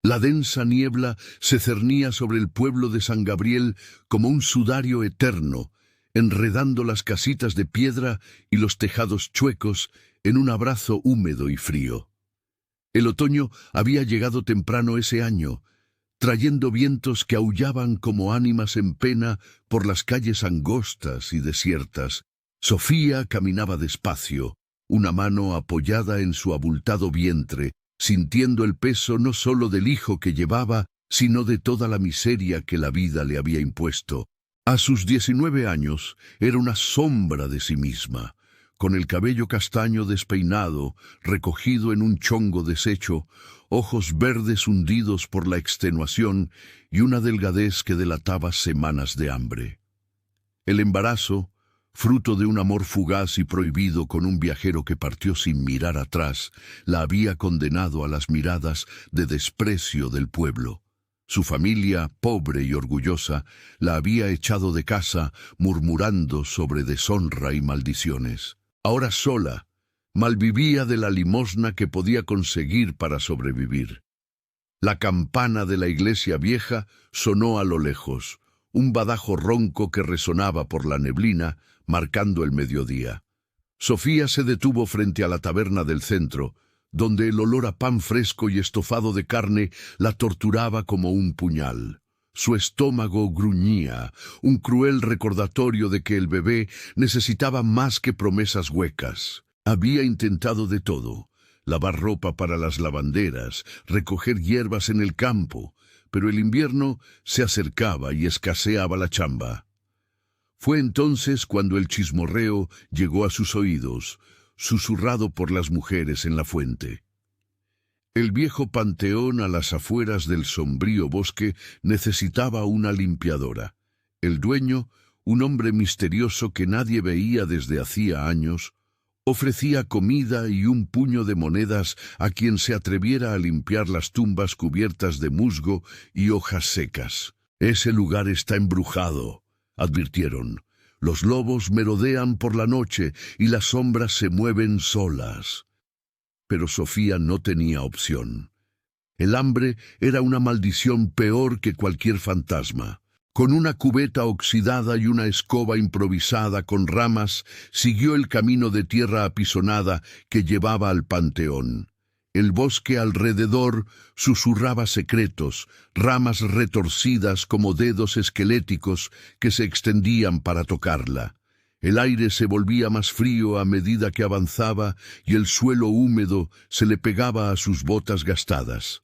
La densa niebla se cernía sobre el pueblo de San Gabriel como un sudario eterno, enredando las casitas de piedra y los tejados chuecos en un abrazo húmedo y frío. El otoño había llegado temprano ese año, trayendo vientos que aullaban como ánimas en pena por las calles angostas y desiertas. Sofía caminaba despacio, una mano apoyada en su abultado vientre, sintiendo el peso no solo del hijo que llevaba, sino de toda la miseria que la vida le había impuesto. A sus 19 años era una sombra de sí misma, con el cabello castaño despeinado, recogido en un chongo deshecho, ojos verdes hundidos por la extenuación y una delgadez que delataba semanas de hambre. El embarazo, fruto de un amor fugaz y prohibido con un viajero que partió sin mirar atrás, la había condenado a las miradas de desprecio del pueblo. Su familia, pobre y orgullosa, la había echado de casa, murmurando sobre deshonra y maldiciones. Ahora sola, malvivía de la limosna que podía conseguir para sobrevivir. La campana de la iglesia vieja sonó a lo lejos, un badajo ronco que resonaba por la neblina, marcando el mediodía. Sofía se detuvo frente a la taberna del centro, donde el olor a pan fresco y estofado de carne la torturaba como un puñal. Su estómago gruñía, un cruel recordatorio de que el bebé necesitaba más que promesas huecas. Había intentado de todo: lavar ropa para las lavanderas, recoger hierbas en el campo, pero el invierno se acercaba y escaseaba la chamba. Fue entonces cuando el chismorreo llegó a sus oídos, susurrado por las mujeres en la fuente. El viejo panteón a las afueras del sombrío bosque necesitaba una limpiadora. El dueño, un hombre misterioso que nadie veía desde hacía años, ofrecía comida y un puño de monedas a quien se atreviera a limpiar las tumbas cubiertas de musgo y hojas secas. «Ese lugar está embrujado», advirtieron. «Los lobos merodean por la noche y las sombras se mueven solas». Pero Sofía no tenía opción. El hambre era una maldición peor que cualquier fantasma. Con una cubeta oxidada y una escoba improvisada con ramas, siguió el camino de tierra apisonada que llevaba al panteón. El bosque alrededor susurraba secretos, ramas retorcidas como dedos esqueléticos que se extendían para tocarla. El aire se volvía más frío a medida que avanzaba y el suelo húmedo se le pegaba a sus botas gastadas.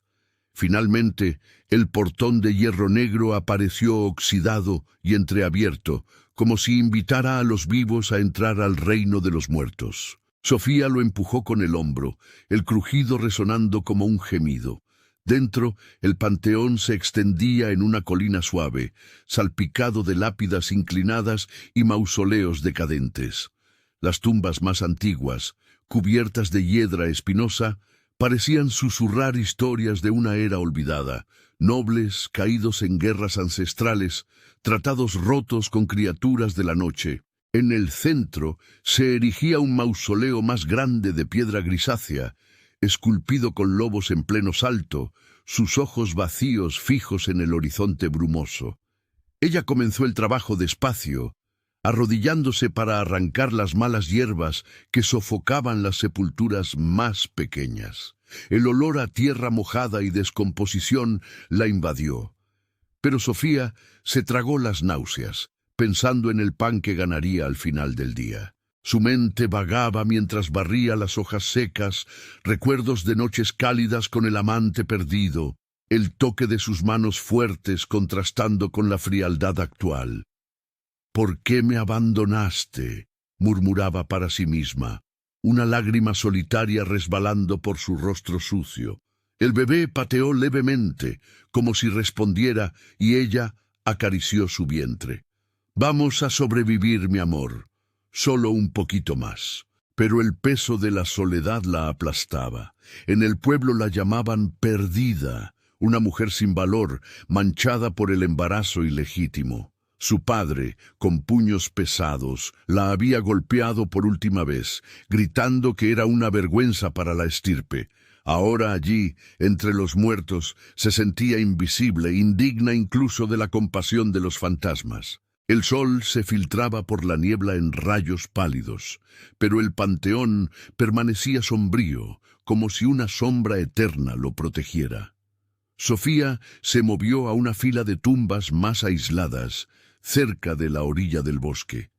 Finalmente, el portón de hierro negro apareció oxidado y entreabierto, como si invitara a los vivos a entrar al reino de los muertos. Sofía lo empujó con el hombro, el crujido resonando como un gemido. Dentro, el panteón se extendía en una colina suave, salpicado de lápidas inclinadas y mausoleos decadentes. Las tumbas más antiguas, cubiertas de hiedra espinosa, parecían susurrar historias de una era olvidada, nobles caídos en guerras ancestrales, tratados rotos con criaturas de la noche. En el centro se erigía un mausoleo más grande de piedra grisácea, esculpido con lobos en pleno salto, sus ojos vacíos fijos en el horizonte brumoso. Ella comenzó el trabajo despacio, arrodillándose para arrancar las malas hierbas que sofocaban las sepulturas más pequeñas. El olor a tierra mojada y descomposición la invadió. Pero Sofía se tragó las náuseas, pensando en el pan que ganaría al final del día. Su mente vagaba mientras barría las hojas secas, recuerdos de noches cálidas con el amante perdido, el toque de sus manos fuertes contrastando con la frialdad actual. «¿Por qué me abandonaste?», murmuraba para sí misma, una lágrima solitaria resbalando por su rostro sucio. El bebé pateó levemente, como si respondiera, y ella acarició su vientre. «Vamos a sobrevivir, mi amor. Solo un poquito más». Pero el peso de la soledad la aplastaba. En el pueblo la llamaban perdida, una mujer sin valor, manchada por el embarazo ilegítimo. Su padre, con puños pesados, la había golpeado por última vez, gritando que era una vergüenza para la estirpe. Ahora allí, entre los muertos, se sentía invisible, indigna incluso de la compasión de los fantasmas. El sol se filtraba por la niebla en rayos pálidos, pero el panteón permanecía sombrío, como si una sombra eterna lo protegiera. Sofía se movió a una fila de tumbas más aisladas, cerca de la orilla del bosque.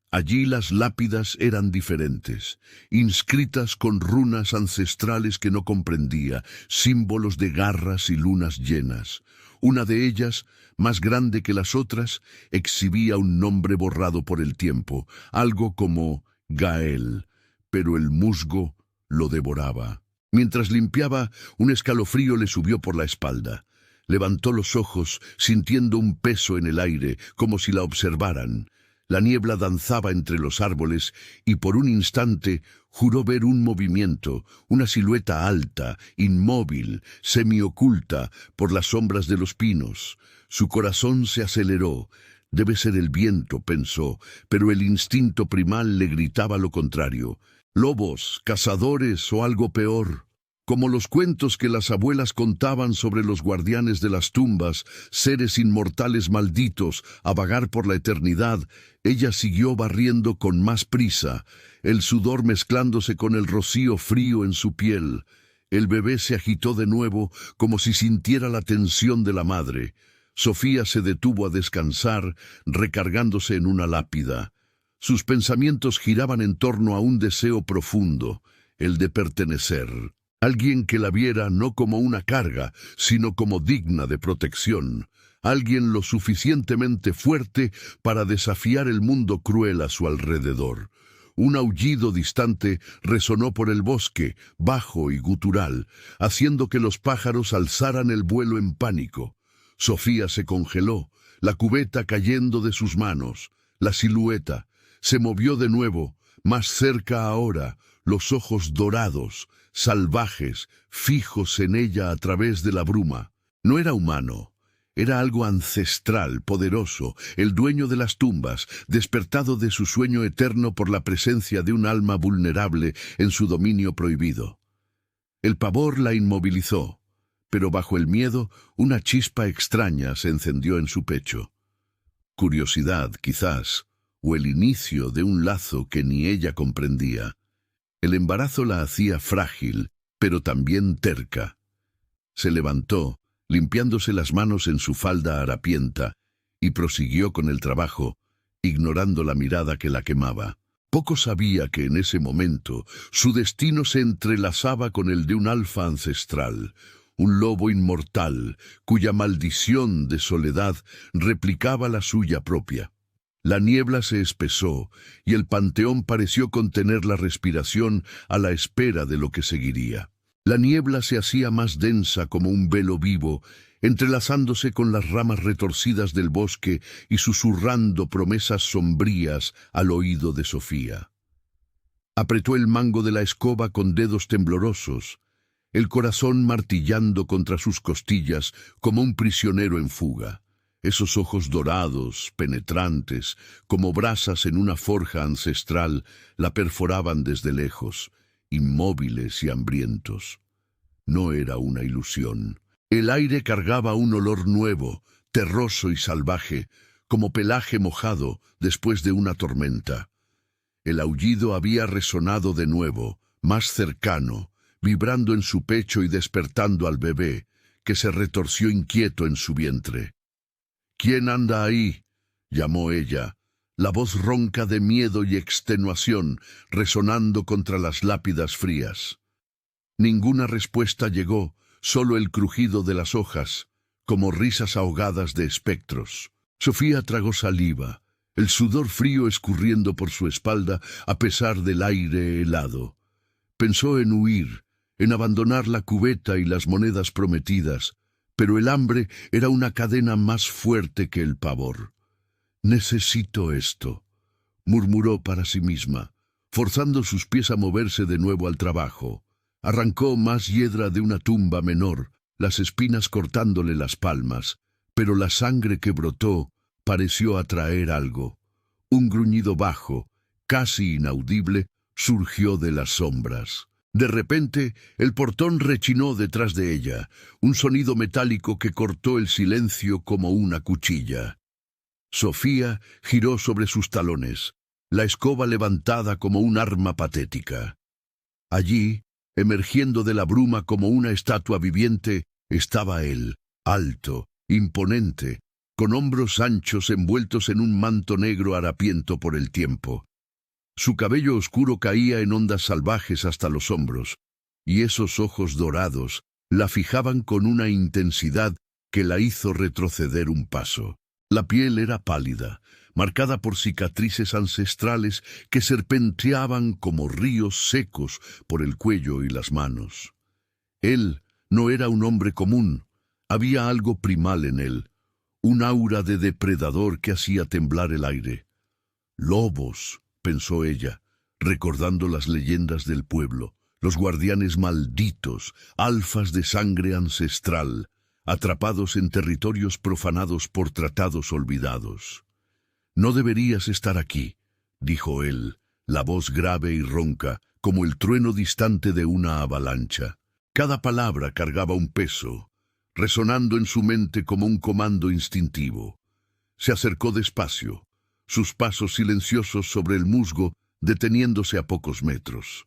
Allí las lápidas eran diferentes, inscritas con runas ancestrales que no comprendía, símbolos de garras y lunas llenas. Una de ellas, más grande que las otras, exhibía un nombre borrado por el tiempo, algo como Gael, pero el musgo lo devoraba. Mientras limpiaba, un escalofrío le subió por la espalda. Levantó los ojos, sintiendo un peso en el aire, como si la observaran. La niebla danzaba entre los árboles y por un instante juró ver un movimiento, una silueta alta, inmóvil, semioculta por las sombras de los pinos. Su corazón se aceleró. Debe ser el viento, pensó, pero el instinto primal le gritaba lo contrario. Lobos, cazadores o algo peor. Como los cuentos que las abuelas contaban sobre los guardianes de las tumbas, seres inmortales malditos, a vagar por la eternidad, ella siguió barriendo con más prisa, el sudor mezclándose con el rocío frío en su piel. El bebé se agitó de nuevo, como si sintiera la tensión de la madre. Sofía se detuvo a descansar, recargándose en una lápida. Sus pensamientos giraban en torno a un deseo profundo, el de pertenecer. Alguien que la viera no como una carga, sino como digna de protección. Alguien lo suficientemente fuerte para desafiar el mundo cruel a su alrededor. Un aullido distante resonó por el bosque, bajo y gutural, haciendo que los pájaros alzaran el vuelo en pánico. Sofía se congeló, la cubeta cayendo de sus manos. La silueta se movió de nuevo, más cerca ahora, los ojos dorados, salvajes, fijos en ella a través de la bruma. No era humano, era algo ancestral, poderoso, el dueño de las tumbas, despertado de su sueño eterno por la presencia de un alma vulnerable en su dominio prohibido. El pavor la inmovilizó, pero bajo el miedo una chispa extraña se encendió en su pecho. Curiosidad, quizás, o el inicio de un lazo que ni ella comprendía. El embarazo la hacía frágil, pero también terca. Se levantó, limpiándose las manos en su falda harapienta, y prosiguió con el trabajo, ignorando la mirada que la quemaba. Poco sabía que en ese momento su destino se entrelazaba con el de un alfa ancestral, un lobo inmortal, cuya maldición de soledad replicaba la suya propia. La niebla se espesó y el panteón pareció contener la respiración a la espera de lo que seguiría. La niebla se hacía más densa como un velo vivo, entrelazándose con las ramas retorcidas del bosque y susurrando promesas sombrías al oído de Sofía. Apretó el mango de la escoba con dedos temblorosos, el corazón martillando contra sus costillas como un prisionero en fuga. Esos ojos dorados, penetrantes, como brasas en una forja ancestral, la perforaban desde lejos, inmóviles y hambrientos. No era una ilusión. El aire cargaba un olor nuevo, terroso y salvaje, como pelaje mojado después de una tormenta. El aullido había resonado de nuevo, más cercano, vibrando en su pecho y despertando al bebé, que se retorció inquieto en su vientre. «¿Quién anda ahí?», llamó ella, la voz ronca de miedo y extenuación resonando contra las lápidas frías. Ninguna respuesta llegó, solo el crujido de las hojas, como risas ahogadas de espectros. Sofía tragó saliva, el sudor frío escurriendo por su espalda a pesar del aire helado. Pensó en huir, en abandonar la cubeta y las monedas prometidas, pero el hambre era una cadena más fuerte que el pavor. «Necesito esto», murmuró para sí misma, forzando sus pies a moverse de nuevo al trabajo. Arrancó más hiedra de una tumba menor, las espinas cortándole las palmas, pero la sangre que brotó pareció atraer algo. Un gruñido bajo, casi inaudible, surgió de las sombras. De repente, el portón rechinó detrás de ella, un sonido metálico que cortó el silencio como una cuchilla. Sofía giró sobre sus talones, la escoba levantada como un arma patética. Allí, emergiendo de la bruma como una estatua viviente, estaba él, alto, imponente, con hombros anchos envueltos en un manto negro harapiento por el tiempo. Su cabello oscuro caía en ondas salvajes hasta los hombros, y esos ojos dorados la fijaban con una intensidad que la hizo retroceder un paso. La piel era pálida, marcada por cicatrices ancestrales que serpenteaban como ríos secos por el cuello y las manos. Él no era un hombre común, había algo primal en él, un aura de depredador que hacía temblar el aire. Lobos, pensó ella, recordando las leyendas del pueblo, los guardianes malditos, alfas de sangre ancestral, atrapados en territorios profanados por tratados olvidados. «No deberías estar aquí», dijo él, la voz grave y ronca, como el trueno distante de una avalancha. Cada palabra cargaba un peso, resonando en su mente como un comando instintivo. Se acercó despacio, sus pasos silenciosos sobre el musgo, deteniéndose a pocos metros.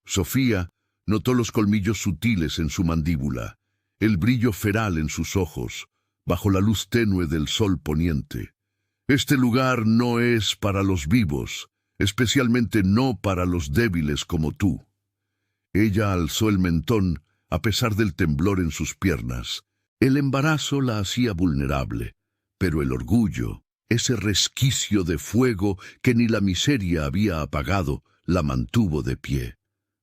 Sofía notó los colmillos sutiles en su mandíbula, el brillo feral en sus ojos, bajo la luz tenue del sol poniente. Este lugar no es para los vivos, especialmente no para los débiles como tú. Ella alzó el mentón, a pesar del temblor en sus piernas. El embarazo la hacía vulnerable, pero el orgullo, ese resquicio de fuego que ni la miseria había apagado, la mantuvo de pie.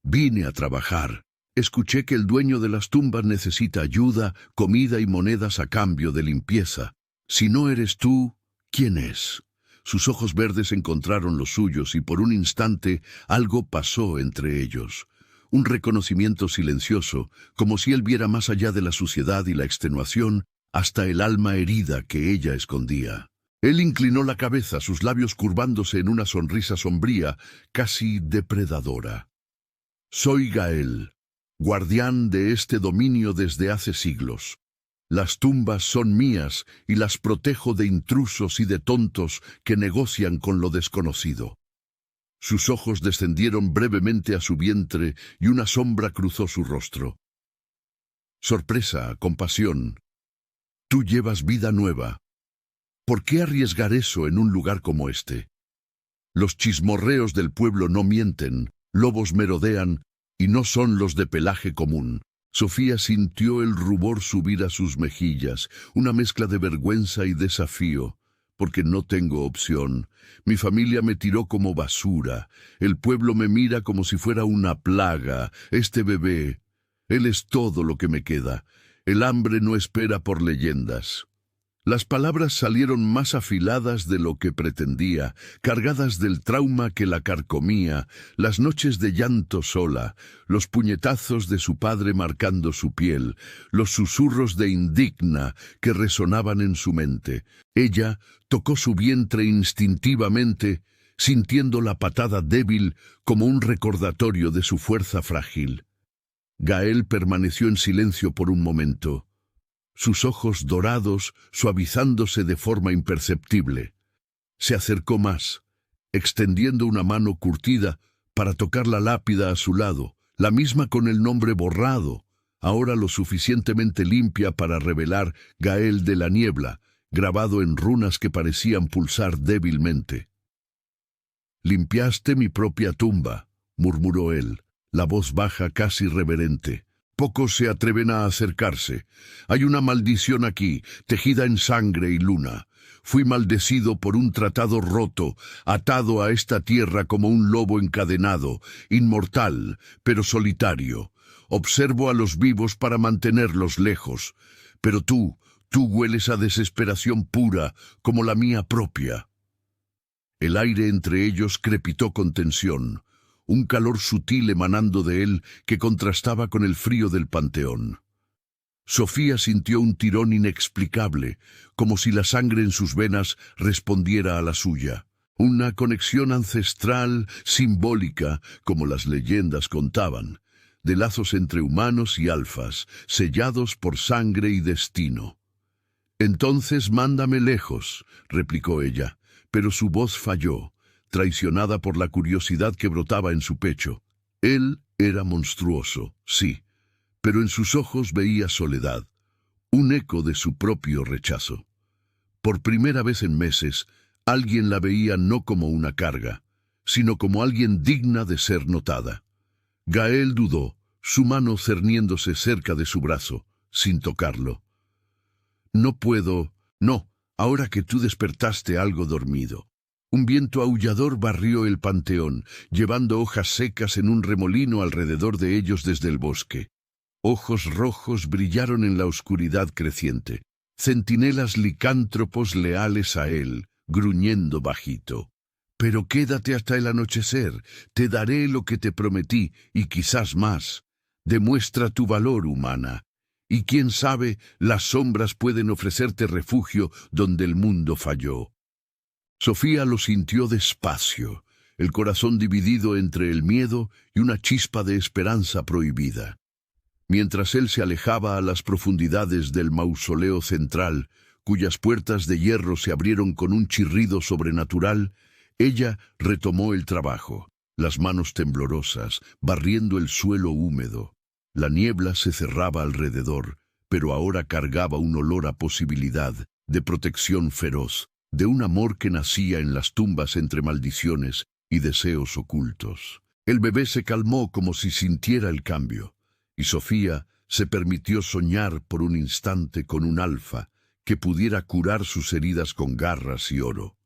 Vine a trabajar. Escuché que el dueño de las tumbas necesita ayuda, comida y monedas a cambio de limpieza. Si no eres tú, ¿quién es? Sus ojos verdes encontraron los suyos y por un instante algo pasó entre ellos. Un reconocimiento silencioso, como si él viera más allá de la suciedad y la extenuación, hasta el alma herida que ella escondía. Él inclinó la cabeza, sus labios curvándose en una sonrisa sombría, casi depredadora. «Soy Gael, guardián de este dominio desde hace siglos. Las tumbas son mías y las protejo de intrusos y de tontos que negocian con lo desconocido». Sus ojos descendieron brevemente a su vientre y una sombra cruzó su rostro. Sorpresa, compasión. «Tú llevas vida nueva. ¿Por qué arriesgar eso en un lugar como este? Los chismorreos del pueblo no mienten, lobos merodean y no son los de pelaje común». Sofía sintió el rubor subir a sus mejillas, una mezcla de vergüenza y desafío. «Porque no tengo opción. Mi familia me tiró como basura. El pueblo me mira como si fuera una plaga. Este bebé, él es todo lo que me queda. El hambre no espera por leyendas». Las palabras salieron más afiladas de lo que pretendía, cargadas del trauma que la carcomía, las noches de llanto sola, los puñetazos de su padre marcando su piel, los susurros de indigna que resonaban en su mente. Ella tocó su vientre instintivamente, sintiendo la patada débil como un recordatorio de su fuerza frágil. Gael permaneció en silencio por un momento, sus ojos dorados suavizándose de forma imperceptible. Se acercó más, extendiendo una mano curtida para tocar la lápida a su lado, la misma con el nombre borrado, ahora lo suficientemente limpia para revelar Gael de la Niebla, grabado en runas que parecían pulsar débilmente. «Limpiaste mi propia tumba», murmuró él, la voz baja casi reverente. «Pocos se atreven a acercarse. Hay una maldición aquí, tejida en sangre y luna. Fui maldecido por un tratado roto, atado a esta tierra como un lobo encadenado, inmortal, pero solitario. Observo a los vivos para mantenerlos lejos. Pero tú hueles a desesperación pura, como la mía propia». El aire entre ellos crepitó con tensión, un calor sutil emanando de él que contrastaba con el frío del panteón. Sofía sintió un tirón inexplicable, como si la sangre en sus venas respondiera a la suya. Una conexión ancestral, simbólica, como las leyendas contaban. de lazos entre humanos y alfas, sellados por sangre y destino. «Entonces mándame lejos», replicó ella, pero su voz falló, traicionada por la curiosidad que brotaba en su pecho. Él era monstruoso, sí, pero en sus ojos veía soledad, un eco de su propio rechazo. Por primera vez en meses, alguien la veía no como una carga, sino como alguien digna de ser notada. Gael dudó, su mano cerniéndose cerca de su brazo, sin tocarlo. «No puedo, no, ahora que tú despertaste algo dormido». Un viento aullador barrió el panteón, llevando hojas secas en un remolino alrededor de ellos desde el bosque. Ojos rojos brillaron en la oscuridad creciente, centinelas licántropos leales a él, gruñendo bajito. «Pero quédate hasta el anochecer, te daré lo que te prometí, y quizás más. Demuestra tu valor, humana. Y quién sabe, las sombras pueden ofrecerte refugio donde el mundo falló». Sofía lo sintió despacio, el corazón dividido entre el miedo y una chispa de esperanza prohibida. Mientras él se alejaba a las profundidades del mausoleo central, cuyas puertas de hierro se abrieron con un chirrido sobrenatural, ella retomó el trabajo, las manos temblorosas, barriendo el suelo húmedo. La niebla se cerraba alrededor, pero ahora cargaba un olor a posibilidad, de protección feroz, de un amor que nacía en las tumbas entre maldiciones y deseos ocultos. El bebé se calmó como si sintiera el cambio, y Sofía se permitió soñar por un instante con un alfa que pudiera curar sus heridas con garras y oro.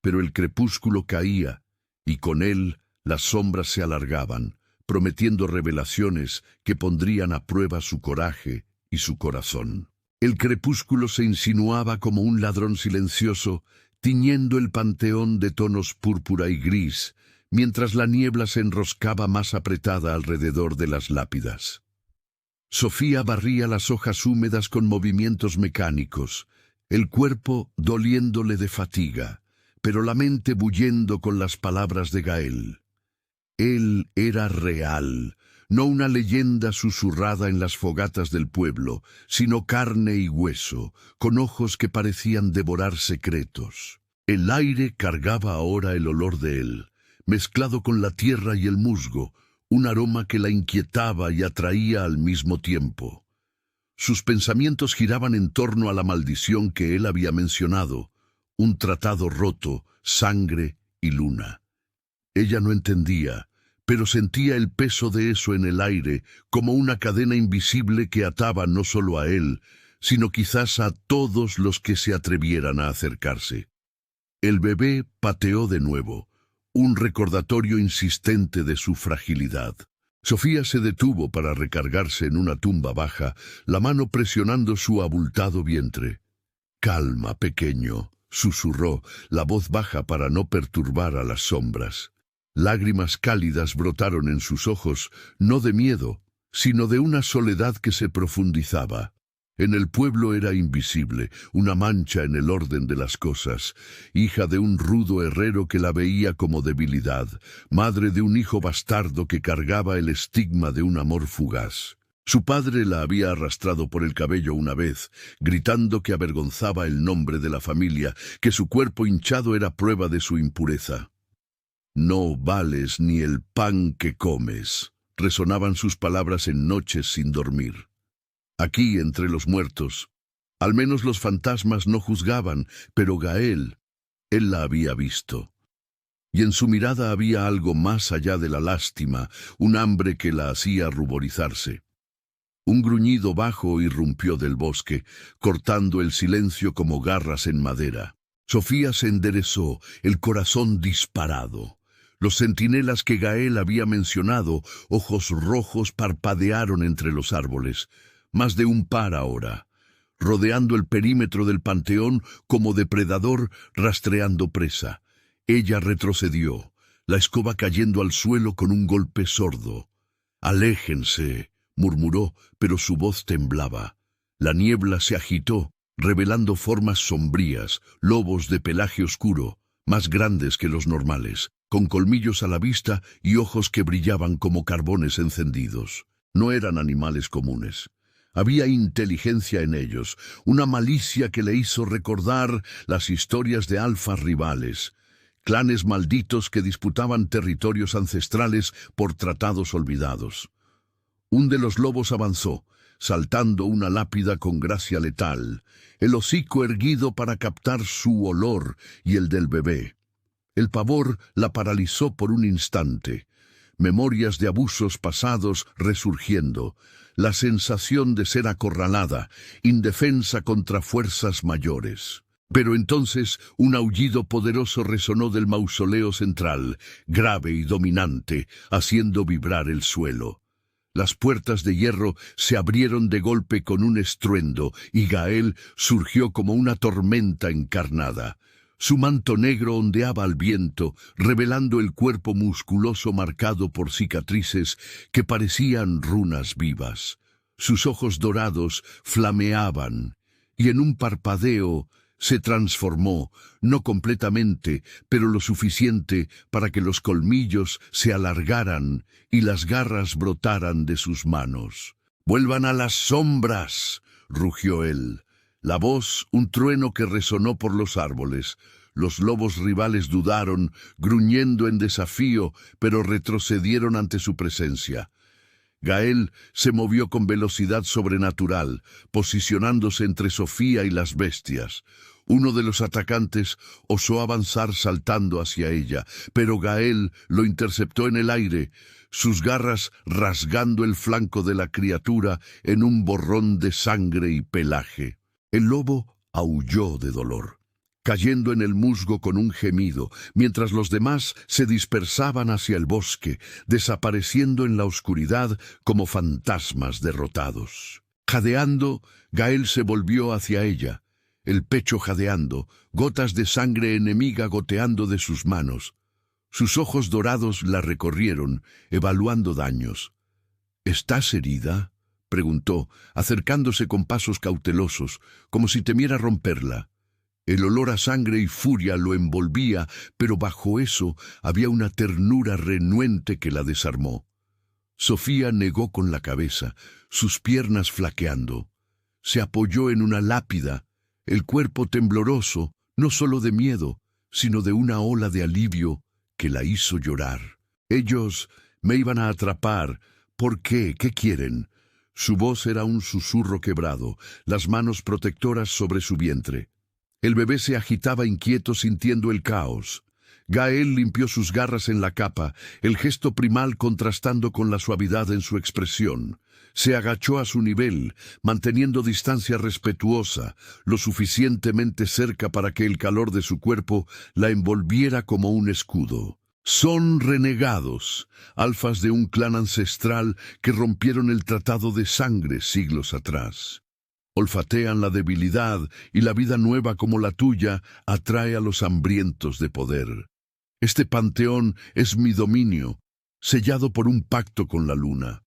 Pero el crepúsculo caía, y con él las sombras se alargaban, prometiendo revelaciones que pondrían a prueba su coraje y su corazón. El crepúsculo se insinuaba como un ladrón silencioso, tiñendo el panteón de tonos púrpura y gris, mientras la niebla se enroscaba más apretada alrededor de las lápidas. Sofía barría las hojas húmedas con movimientos mecánicos, el cuerpo doliéndole de fatiga, pero la mente bullendo con las palabras de Gael. Él era real, no una leyenda susurrada en las fogatas del pueblo, sino carne y hueso, con ojos que parecían devorar secretos. El aire cargaba ahora el olor de él, mezclado con la tierra y el musgo, un aroma que la inquietaba y atraía al mismo tiempo. Sus pensamientos giraban en torno a la maldición que él había mencionado, un tratado roto, sangre y luna. Ella no entendía, pero sentía el peso de eso en el aire, como una cadena invisible que ataba no solo a él, sino quizás a todos los que se atrevieran a acercarse. El bebé pateó de nuevo, un recordatorio insistente de su fragilidad. Sofía se detuvo para recargarse en una tumba baja, la mano presionando su abultado vientre. «Calma, pequeño», susurró, la voz baja para no perturbar a las sombras. Lágrimas cálidas brotaron en sus ojos, no de miedo, sino de una soledad que se profundizaba. En el pueblo era invisible, una mancha en el orden de las cosas, hija de un rudo herrero que la veía como debilidad, madre de un hijo bastardo que cargaba el estigma de un amor fugaz. Su padre la había arrastrado por el cabello una vez, gritando que avergonzaba el nombre de la familia, que su cuerpo hinchado era prueba de su impureza. «No vales ni el pan que comes», resonaban sus palabras en noches sin dormir. Aquí, entre los muertos, al menos los fantasmas no juzgaban, pero Gael, él la había visto. Y en su mirada había algo más allá de la lástima, un hambre que la hacía ruborizarse. Un gruñido bajo irrumpió del bosque, cortando el silencio como garras en madera. Sofía se enderezó, el corazón disparado. Los centinelas que Gael había mencionado, ojos rojos, parpadearon entre los árboles. Más de un par ahora, rodeando el perímetro del panteón como depredador rastreando presa. Ella retrocedió, la escoba cayendo al suelo con un golpe sordo. «Aléjense», murmuró, pero su voz temblaba. La niebla se agitó, revelando formas sombrías, lobos de pelaje oscuro, más grandes que los normales, con colmillos a la vista y ojos que brillaban como carbones encendidos. No eran animales comunes. Había inteligencia en ellos, una malicia que le hizo recordar las historias de alfas rivales, clanes malditos que disputaban territorios ancestrales por tratados olvidados. Un de los lobos avanzó, saltando una lápida con gracia letal, el hocico erguido para captar su olor y el del bebé. El pavor la paralizó por un instante. Memorias de abusos pasados resurgiendo, la sensación de ser acorralada, indefensa contra fuerzas mayores. Pero entonces un aullido poderoso resonó del mausoleo central, grave y dominante, haciendo vibrar el suelo. Las puertas de hierro se abrieron de golpe con un estruendo, y Gael surgió como una tormenta encarnada. Su manto negro ondeaba al viento, revelando el cuerpo musculoso marcado por cicatrices que parecían runas vivas. Sus ojos dorados flameaban, y en un parpadeo se transformó, no completamente, pero lo suficiente para que los colmillos se alargaran y las garras brotaran de sus manos. «¡Vuelvan a las sombras!», rugió él. La voz, un trueno que resonó por los árboles. Los lobos rivales dudaron, gruñendo en desafío, pero retrocedieron ante su presencia. Gael se movió con velocidad sobrenatural, posicionándose entre Sofía y las bestias. Uno de los atacantes osó avanzar saltando hacia ella, pero Gael lo interceptó en el aire, sus garras rasgando el flanco de la criatura en un borrón de sangre y pelaje. El lobo aulló de dolor, cayendo en el musgo con un gemido, mientras los demás se dispersaban hacia el bosque, desapareciendo en la oscuridad como fantasmas derrotados. Jadeando, Gael se volvió hacia ella, el pecho jadeando, gotas de sangre enemiga goteando de sus manos. Sus ojos dorados la recorrieron, evaluando daños. «¿Estás herida?», preguntó, acercándose con pasos cautelosos, como si temiera romperla. El olor a sangre y furia lo envolvía, pero bajo eso había una ternura renuente que la desarmó. Sofía negó con la cabeza, sus piernas flaqueando. Se apoyó en una lápida, el cuerpo tembloroso, no solo de miedo, sino de una ola de alivio que la hizo llorar. «Ellos me iban a atrapar. ¿Por qué? ¿Qué quieren?». Su voz era un susurro quebrado, las manos protectoras sobre su vientre. El bebé se agitaba inquieto sintiendo el caos. Gael limpió sus garras en la capa, el gesto primal contrastando con la suavidad en su expresión. Se agachó a su nivel, manteniendo distancia respetuosa, lo suficientemente cerca para que el calor de su cuerpo la envolviera como un escudo. «Son renegados, alfas de un clan ancestral que rompieron el tratado de sangre siglos atrás. Olfatean la debilidad y la vida nueva como la tuya atrae a los hambrientos de poder. Este panteón es mi dominio, sellado por un pacto con la luna.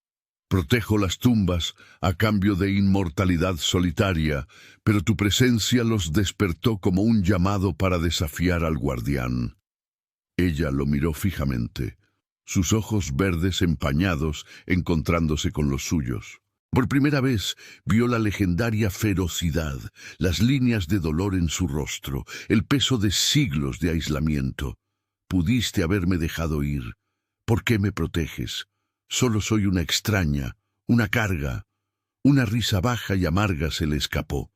Protejo las tumbas a cambio de inmortalidad solitaria, pero tu presencia los despertó como un llamado para desafiar al guardián». Ella lo miró fijamente, sus ojos verdes empañados encontrándose con los suyos. Por primera vez vio la legendaria ferocidad, las líneas de dolor en su rostro, el peso de siglos de aislamiento. «Pudiste haberme dejado ir. ¿Por qué me proteges? Solo soy una extraña, una carga». Una risa baja y amarga se le escapó.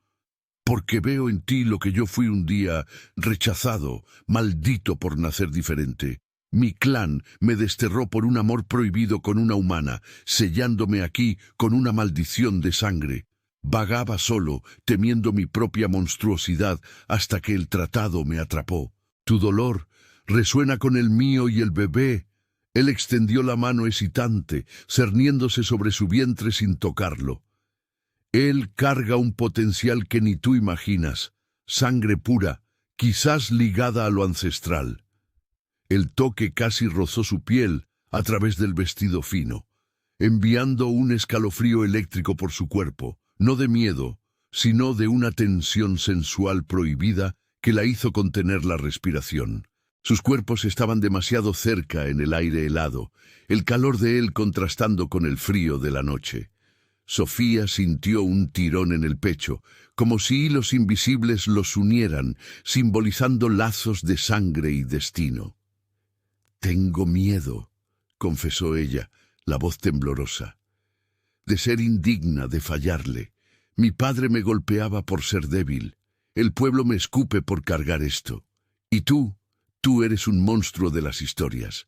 «Porque veo en ti lo que yo fui un día, rechazado, maldito por nacer diferente. Mi clan me desterró por un amor prohibido con una humana, sellándome aquí con una maldición de sangre. Vagaba solo, temiendo mi propia monstruosidad, hasta que el tratado me atrapó. Tu dolor resuena con el mío y el bebé». Él extendió la mano hesitante, cerniéndose sobre su vientre sin tocarlo. «Él carga un potencial que ni tú imaginas, sangre pura, quizás ligada a lo ancestral». El toque casi rozó su piel a través del vestido fino, enviando un escalofrío eléctrico por su cuerpo, no de miedo, sino de una tensión sensual prohibida que la hizo contener la respiración. Sus cuerpos estaban demasiado cerca en el aire helado, el calor de él contrastando con el frío de la noche. Sofía sintió un tirón en el pecho, como si hilos invisibles los unieran, simbolizando lazos de sangre y destino. «Tengo miedo», confesó ella, la voz temblorosa, «de ser indigna, de fallarle. Mi padre me golpeaba por ser débil. El pueblo me escupe por cargar esto. Y tú eres un monstruo de las historias».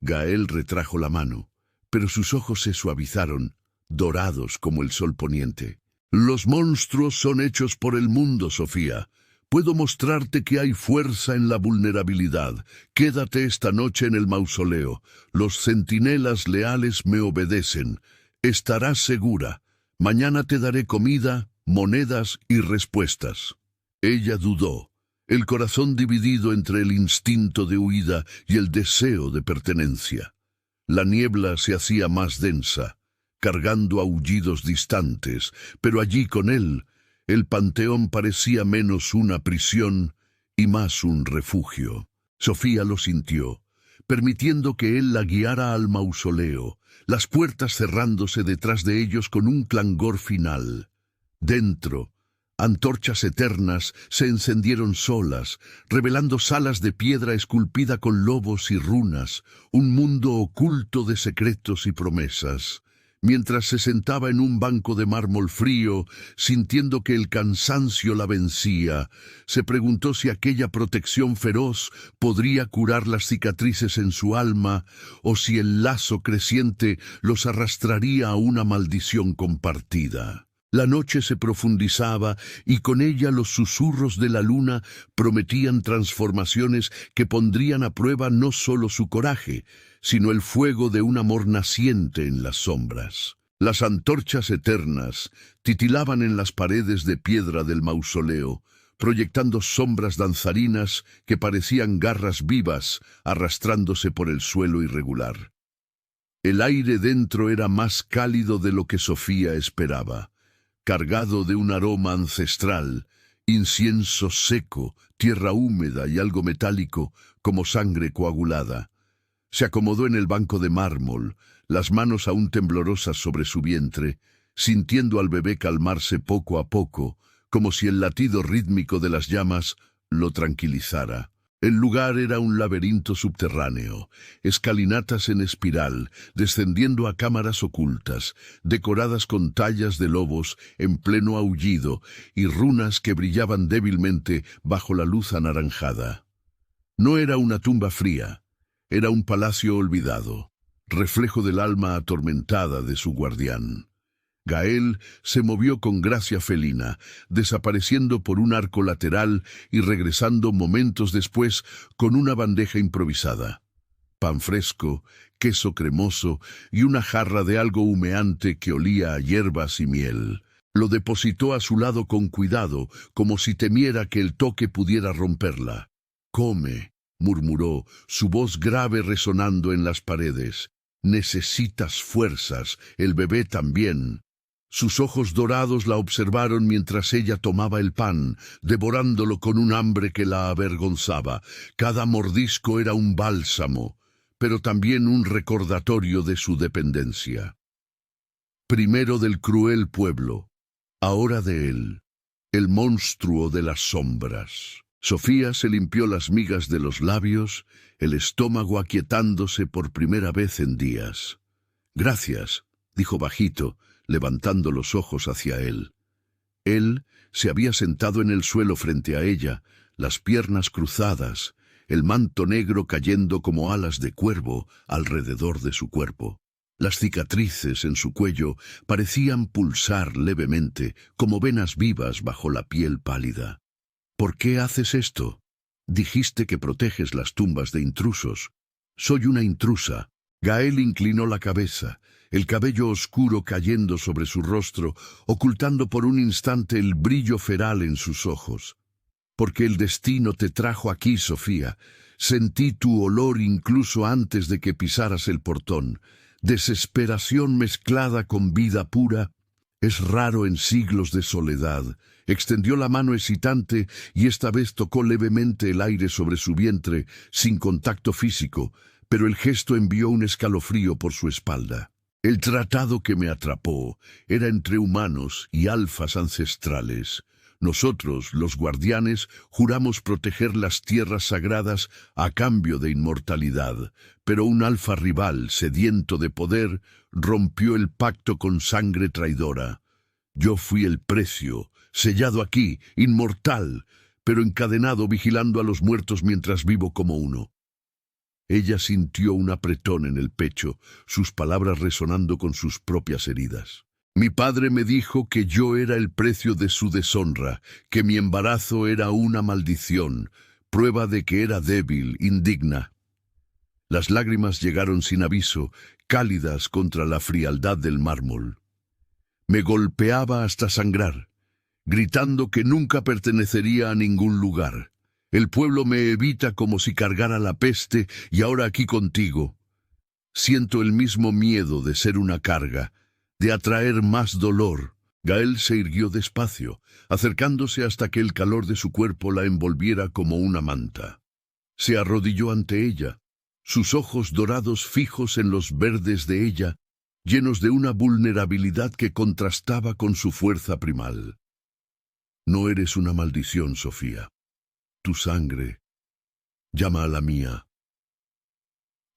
Gael retrajo la mano, pero sus ojos se suavizaron, dorados como el sol poniente. «Los monstruos son hechos por el mundo, Sofía. Puedo mostrarte que hay fuerza en la vulnerabilidad. Quédate esta noche en el mausoleo. Los centinelas leales me obedecen. Estarás segura. Mañana te daré comida, monedas y respuestas». Ella dudó, el corazón dividido entre el instinto de huida y el deseo de pertenencia. La niebla se hacía más densa, cargando aullidos distantes, pero allí con él, el panteón parecía menos una prisión y más un refugio. Sofía lo sintió, permitiendo que él la guiara al mausoleo, las puertas cerrándose detrás de ellos con un clangor final. Dentro, antorchas eternas se encendieron solas, revelando salas de piedra esculpida con lobos y runas, un mundo oculto de secretos y promesas. Mientras se sentaba en un banco de mármol frío, sintiendo que el cansancio la vencía, se preguntó si aquella protección feroz podría curar las cicatrices en su alma, o si el lazo creciente los arrastraría a una maldición compartida. La noche se profundizaba y con ella los susurros de la luna prometían transformaciones que pondrían a prueba no solo su coraje, sino el fuego de un amor naciente en las sombras. Las antorchas eternas titilaban en las paredes de piedra del mausoleo, proyectando sombras danzarinas que parecían garras vivas arrastrándose por el suelo irregular. El aire dentro era más cálido de lo que Sofía esperaba, cargado de un aroma ancestral, incienso seco, tierra húmeda y algo metálico como sangre coagulada. Se acomodó en el banco de mármol, las manos aún temblorosas sobre su vientre, sintiendo al bebé calmarse poco a poco, como si el latido rítmico de las llamas lo tranquilizara. El lugar era un laberinto subterráneo, escalinatas en espiral, descendiendo a cámaras ocultas, decoradas con tallas de lobos en pleno aullido y runas que brillaban débilmente bajo la luz anaranjada. No era una tumba fría, era un palacio olvidado, reflejo del alma atormentada de su guardián. Gael se movió con gracia felina, desapareciendo por un arco lateral y regresando momentos después con una bandeja improvisada. Pan fresco, queso cremoso y una jarra de algo humeante que olía a hierbas y miel. Lo depositó a su lado con cuidado, como si temiera que el toque pudiera romperla. «Come», murmuró, su voz grave resonando en las paredes. «Necesitas fuerzas, el bebé también». Sus ojos dorados la observaron mientras ella tomaba el pan, devorándolo con un hambre que la avergonzaba. Cada mordisco era un bálsamo, pero también un recordatorio de su dependencia. Primero del cruel pueblo, ahora de él, el monstruo de las sombras. Sofía se limpió las migas de los labios, el estómago aquietándose por primera vez en días. «Gracias», dijo bajito, levantando los ojos hacia él. Él se había sentado en el suelo frente a ella, las piernas cruzadas, el manto negro cayendo como alas de cuervo alrededor de su cuerpo. Las cicatrices en su cuello parecían pulsar levemente, como venas vivas bajo la piel pálida. «¿Por qué haces esto? Dijiste que proteges las tumbas de intrusos». «Soy una intrusa». Gael inclinó la cabeza, el cabello oscuro cayendo sobre su rostro, ocultando por un instante el brillo feral en sus ojos. «Porque el destino te trajo aquí, Sofía. Sentí tu olor incluso antes de que pisaras el portón. Desesperación mezclada con vida pura es raro en siglos de soledad, Extendió la mano excitante y esta vez tocó levemente el aire sobre su vientre, sin contacto físico, pero el gesto envió un escalofrío por su espalda. El tratado que me atrapó era entre humanos y alfas ancestrales. Nosotros, los guardianes, juramos proteger las tierras sagradas a cambio de inmortalidad, pero un alfa rival, sediento de poder, rompió el pacto con sangre traidora. Yo fui el precio, sellado aquí, inmortal, pero encadenado vigilando a los muertos mientras vivo como uno. Ella sintió un apretón en el pecho, sus palabras resonando con sus propias heridas. Mi padre me dijo que yo era el precio de su deshonra, que mi embarazo era una maldición, prueba de que era débil, indigna. Las lágrimas llegaron sin aviso, cálidas contra la frialdad del mármol. Me golpeaba hasta sangrar, gritando que nunca pertenecería a ningún lugar. El pueblo me evita como si cargara la peste y ahora aquí contigo. Siento el mismo miedo de ser una carga, de atraer más dolor. Gael se irguió despacio, acercándose hasta que el calor de su cuerpo la envolviera como una manta. Se arrodilló ante ella, sus ojos dorados fijos en los verdes de ella, llenos de una vulnerabilidad que contrastaba con su fuerza primal. No eres una maldición, Sofía. Tu sangre llama a la mía.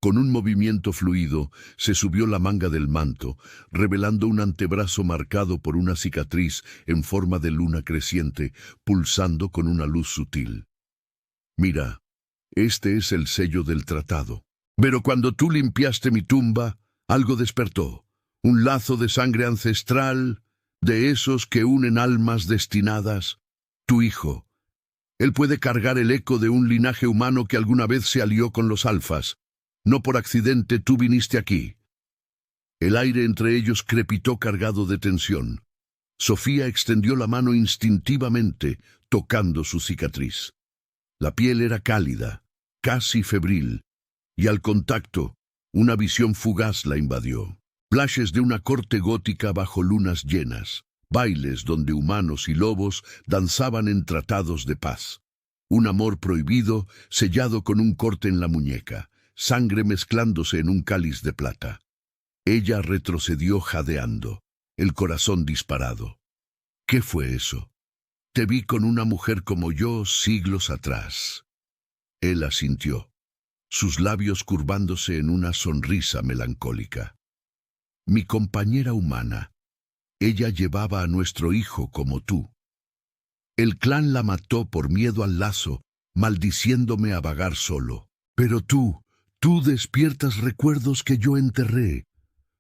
Con un movimiento fluido, se subió la manga del manto, revelando un antebrazo marcado por una cicatriz en forma de luna creciente, pulsando con una luz sutil. Mira, este es el sello del tratado. Pero cuando tú limpiaste mi tumba, algo despertó. Un lazo de sangre ancestral, de esos que unen almas destinadas. Tu hijo. Él puede cargar el eco de un linaje humano que alguna vez se alió con los alfas. No por accidente tú viniste aquí. El aire entre ellos crepitó cargado de tensión. Sofía extendió la mano instintivamente, tocando su cicatriz. La piel era cálida, casi febril, y al contacto, una visión fugaz la invadió. Flashes de una corte gótica bajo lunas llenas, bailes donde humanos y lobos danzaban en tratados de paz. Un amor prohibido, sellado con un corte en la muñeca, sangre mezclándose en un cáliz de plata. Ella retrocedió jadeando, el corazón disparado. ¿Qué fue eso? Te vi con una mujer como yo siglos atrás. Él asintió, sus labios curvándose en una sonrisa melancólica. Mi compañera humana. Ella llevaba a nuestro hijo como tú. El clan la mató por miedo al lazo, maldiciéndome a vagar solo. Pero tú despiertas recuerdos que yo enterré.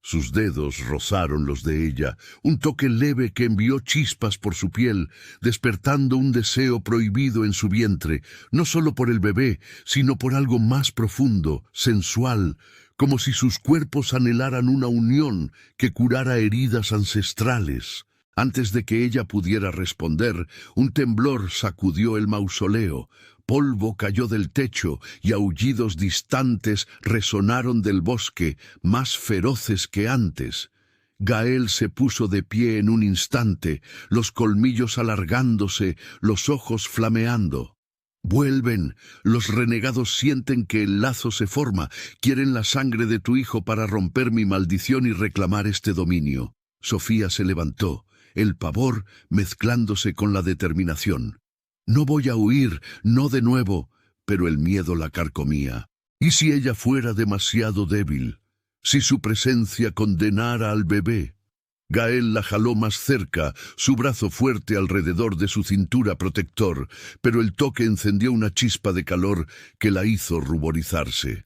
Sus dedos rozaron los de ella, un toque leve que envió chispas por su piel, despertando un deseo prohibido en su vientre, no solo por el bebé, sino por algo más profundo, sensual, como si sus cuerpos anhelaran una unión que curara heridas ancestrales. Antes de que ella pudiera responder, un temblor sacudió el mausoleo, polvo cayó del techo y aullidos distantes resonaron del bosque, más feroces que antes. Gael se puso de pie en un instante, los colmillos alargándose, los ojos flameando. Vuelven, los renegados sienten que el lazo se forma, quieren la sangre de tu hijo para romper mi maldición y reclamar este dominio. Sofía se levantó, el pavor mezclándose con la determinación. No voy a huir, no de nuevo, pero el miedo la carcomía. ¿Y si ella fuera demasiado débil? ¿Si su presencia condenara al bebé? Gael la jaló más cerca, su brazo fuerte alrededor de su cintura protector, pero el toque encendió una chispa de calor que la hizo ruborizarse.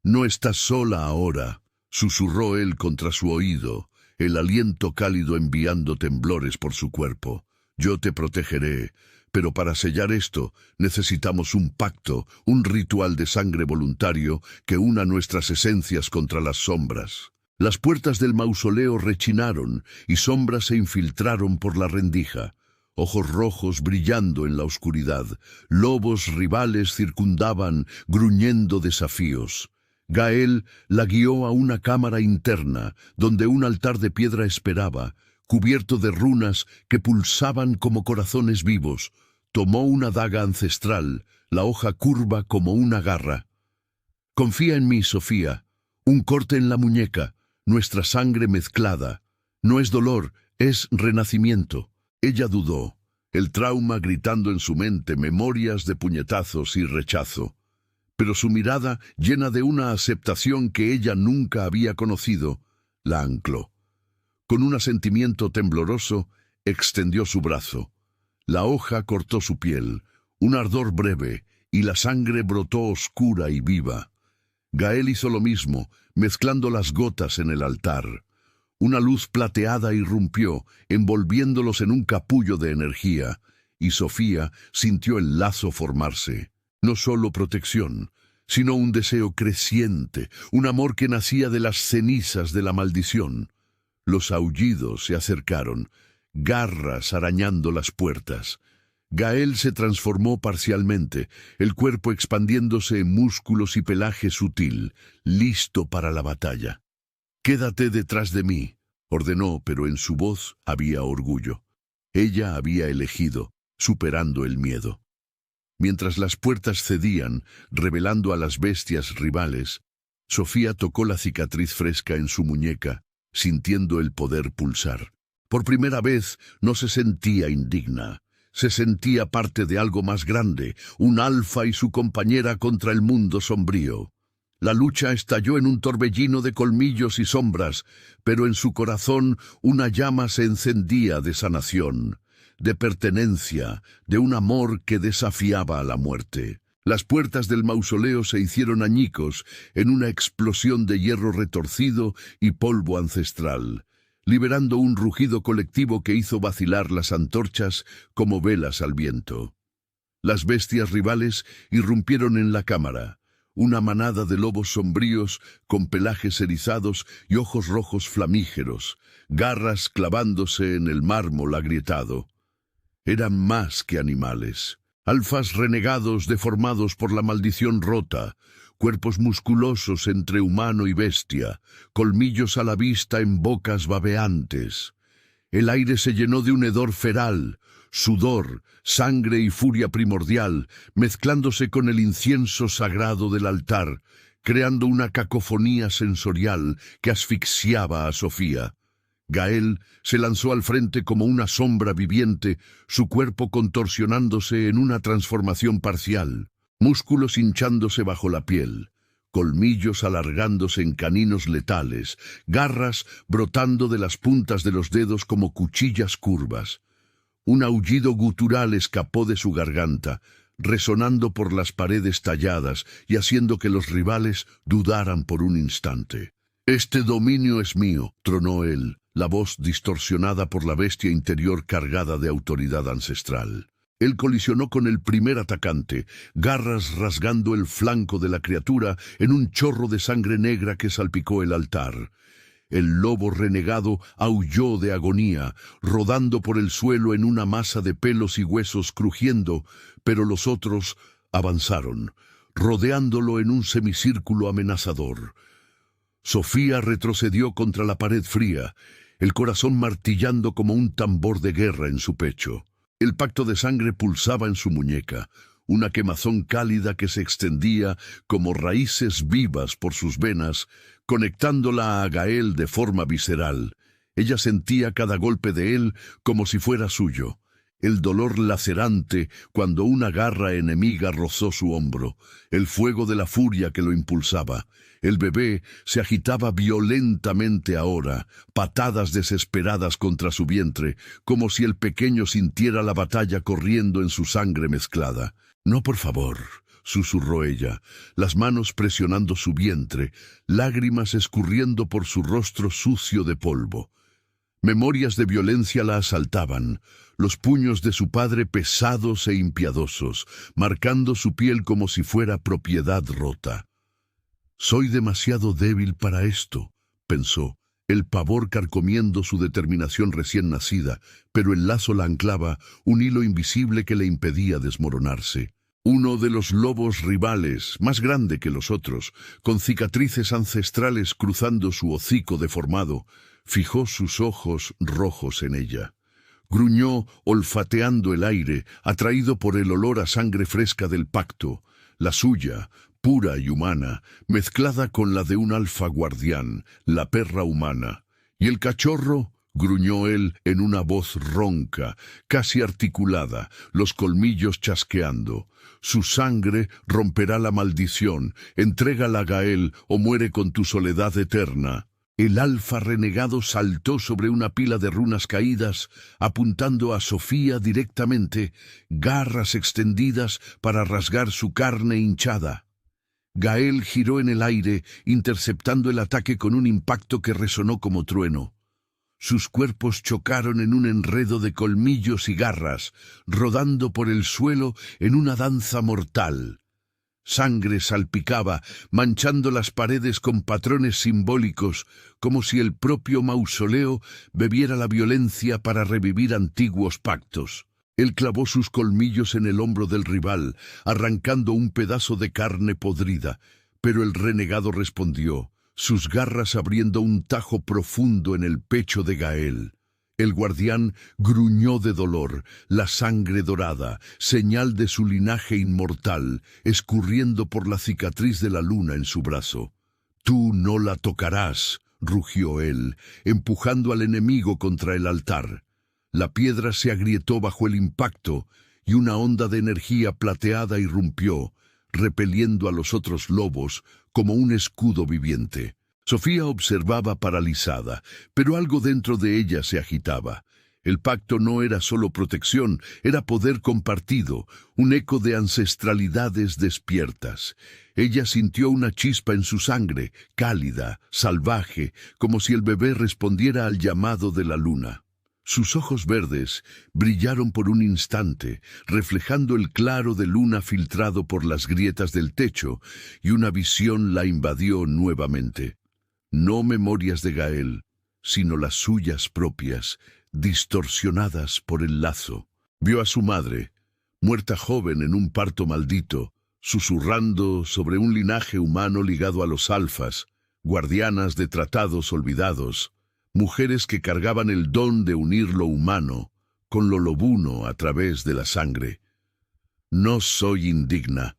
«No estás sola ahora», susurró él contra su oído, el aliento cálido enviando temblores por su cuerpo. «Yo te protegeré, pero para sellar esto necesitamos un pacto, un ritual de sangre voluntario que una nuestras esencias contra las sombras». Las puertas del mausoleo rechinaron y sombras se infiltraron por la rendija. Ojos rojos brillando en la oscuridad, lobos rivales circundaban, gruñendo desafíos. Gael la guió a una cámara interna, donde un altar de piedra esperaba, cubierto de runas que pulsaban como corazones vivos. Tomó una daga ancestral, la hoja curva como una garra. «Confía en mí, Sofía. Un corte en la muñeca, nuestra sangre mezclada. No es dolor, es renacimiento». Ella dudó, el trauma gritando en su mente memorias de puñetazos y rechazo. Pero su mirada, llena de una aceptación que ella nunca había conocido, la ancló. Con un asentimiento tembloroso, extendió su brazo. La hoja cortó su piel, un ardor breve, y la sangre brotó oscura y viva. Gael hizo lo mismo, mezclando las gotas en el altar. Una luz plateada irrumpió, envolviéndolos en un capullo de energía, y Sofía sintió el lazo formarse. No solo protección, sino un deseo creciente, un amor que nacía de las cenizas de la maldición. Los aullidos se acercaron, garras arañando las puertas. Gael se transformó parcialmente, el cuerpo expandiéndose en músculos y pelaje sutil, listo para la batalla. «Quédate detrás de mí», ordenó, pero en su voz había orgullo. Ella había elegido, superando el miedo. Mientras las puertas cedían, revelando a las bestias rivales, Sofía tocó la cicatriz fresca en su muñeca, sintiendo el poder pulsar. Por primera vez no se sentía indigna. Se sentía parte de algo más grande, un alfa y su compañera contra el mundo sombrío. La lucha estalló en un torbellino de colmillos y sombras, pero en su corazón una llama se encendía de sanación, de pertenencia, de un amor que desafiaba a la muerte. Las puertas del mausoleo se hicieron añicos en una explosión de hierro retorcido y polvo ancestral, liberando un rugido colectivo que hizo vacilar las antorchas como velas al viento. Las bestias rivales irrumpieron en la cámara. Una manada de lobos sombríos con pelajes erizados y ojos rojos flamígeros, garras clavándose en el mármol agrietado. Eran más que animales, alfas renegados deformados por la maldición rota, cuerpos musculosos entre humano y bestia, colmillos a la vista en bocas babeantes. El aire se llenó de un hedor feral, sudor, sangre y furia primordial, mezclándose con el incienso sagrado del altar, creando una cacofonía sensorial que asfixiaba a Sofía. Gael se lanzó al frente como una sombra viviente, su cuerpo contorsionándose en una transformación parcial, músculos hinchándose bajo la piel, colmillos alargándose en caninos letales, garras brotando de las puntas de los dedos como cuchillas curvas. Un aullido gutural escapó de su garganta, resonando por las paredes talladas y haciendo que los rivales dudaran por un instante. «Este dominio es mío», tronó él, la voz distorsionada por la bestia interior cargada de autoridad ancestral. Él colisionó con el primer atacante, garras rasgando el flanco de la criatura en un chorro de sangre negra que salpicó el altar. El lobo renegado aulló de agonía, rodando por el suelo en una masa de pelos y huesos crujiendo, pero los otros avanzaron, rodeándolo en un semicírculo amenazador. Sofía retrocedió contra la pared fría, el corazón martillando como un tambor de guerra en su pecho. El pacto de sangre pulsaba en su muñeca, una quemazón cálida que se extendía como raíces vivas por sus venas, conectándola a Gael de forma visceral. Ella sentía cada golpe de él como si fuera suyo. El dolor lacerante cuando una garra enemiga rozó su hombro, el fuego de la furia que lo impulsaba. El bebé se agitaba violentamente ahora, patadas desesperadas contra su vientre, como si el pequeño sintiera la batalla corriendo en su sangre mezclada. «No, por favor», susurró ella, las manos presionando su vientre, lágrimas escurriendo por su rostro sucio de polvo. Memorias de violencia la asaltaban, los puños de su padre pesados e impiadosos, marcando su piel como si fuera propiedad rota. «Soy demasiado débil para esto», pensó, el pavor carcomiendo su determinación recién nacida, pero el lazo la anclaba, un hilo invisible que le impedía desmoronarse. Uno de los lobos rivales, más grande que los otros, con cicatrices ancestrales cruzando su hocico deformado, fijó sus ojos rojos en ella. Gruñó olfateando el aire, atraído por el olor a sangre fresca del pacto, la suya, pura y humana, mezclada con la de un alfa guardián, la perra humana. ¿Y el cachorro? Gruñó él en una voz ronca, casi articulada, los colmillos chasqueando. Su sangre romperá la maldición, entrégala a Gael o muere con tu soledad eterna. El alfa renegado saltó sobre una pila de runas caídas, apuntando a Sofía directamente, garras extendidas para rasgar su carne hinchada. Gael giró en el aire, interceptando el ataque con un impacto que resonó como trueno. Sus cuerpos chocaron en un enredo de colmillos y garras, rodando por el suelo en una danza mortal. Sangre salpicaba, manchando las paredes con patrones simbólicos, como si el propio mausoleo bebiera la violencia para revivir antiguos pactos. Él clavó sus colmillos en el hombro del rival, arrancando un pedazo de carne podrida, pero el renegado respondió, sus garras abriendo un tajo profundo en el pecho de Gael. El guardián gruñó de dolor, la sangre dorada, señal de su linaje inmortal, escurriendo por la cicatriz de la luna en su brazo. «Tú no la tocarás», rugió él, empujando al enemigo contra el altar. La piedra se agrietó bajo el impacto, y una onda de energía plateada irrumpió, repeliendo a los otros lobos como un escudo viviente. Sofía observaba paralizada, pero algo dentro de ella se agitaba. El pacto no era solo protección, era poder compartido, un eco de ancestralidades despiertas. Ella sintió una chispa en su sangre, cálida, salvaje, como si el bebé respondiera al llamado de la luna. Sus ojos verdes brillaron por un instante, reflejando el claro de luna filtrado por las grietas del techo, y una visión la invadió nuevamente. No memorias de Gael, sino las suyas propias, distorsionadas por el lazo. Vio a su madre, muerta joven en un parto maldito, susurrando sobre un linaje humano ligado a los alfas, guardianas de tratados olvidados, mujeres que cargaban el don de unir lo humano con lo lobuno a través de la sangre. «No soy indigna»,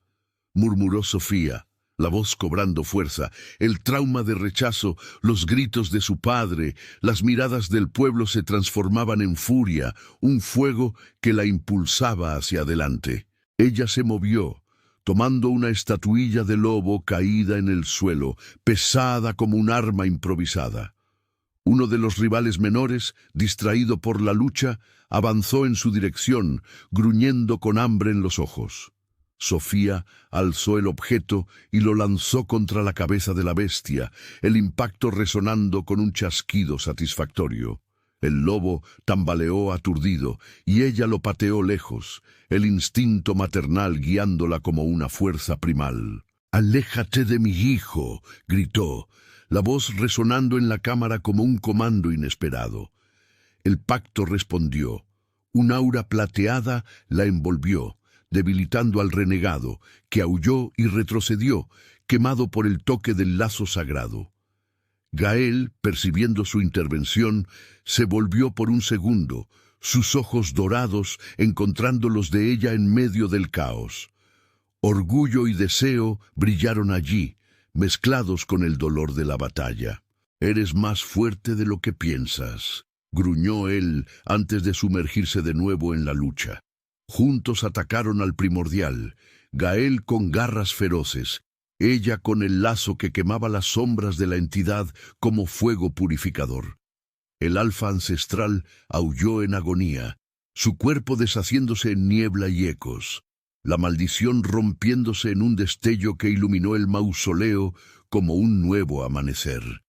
murmuró Sofía, la voz cobrando fuerza, el trauma de rechazo, los gritos de su padre, las miradas del pueblo se transformaban en furia, un fuego que la impulsaba hacia adelante. Ella se movió, tomando una estatuilla de lobo caída en el suelo, pesada como un arma improvisada. Uno de los rivales menores, distraído por la lucha, avanzó en su dirección, gruñendo con hambre en los ojos. Sofía alzó el objeto y lo lanzó contra la cabeza de la bestia, el impacto resonando con un chasquido satisfactorio. El lobo tambaleó aturdido, y ella lo pateó lejos, el instinto maternal guiándola como una fuerza primal. «¡Aléjate de mi hijo!», gritó, la voz resonando en la cámara como un comando inesperado. El pacto respondió. Un aura plateada la envolvió, debilitando al renegado, que aulló y retrocedió, quemado por el toque del lazo sagrado. Gael, percibiendo su intervención, se volvió por un segundo, sus ojos dorados encontrando los de ella en medio del caos. Orgullo y deseo brillaron allí, mezclados con el dolor de la batalla. «Eres más fuerte de lo que piensas», gruñó él antes de sumergirse de nuevo en la lucha. Juntos atacaron al primordial, Gael con garras feroces, ella con el lazo que quemaba las sombras de la entidad como fuego purificador. El alfa ancestral aulló en agonía, su cuerpo deshaciéndose en niebla y ecos, la maldición rompiéndose en un destello que iluminó el mausoleo como un nuevo amanecer.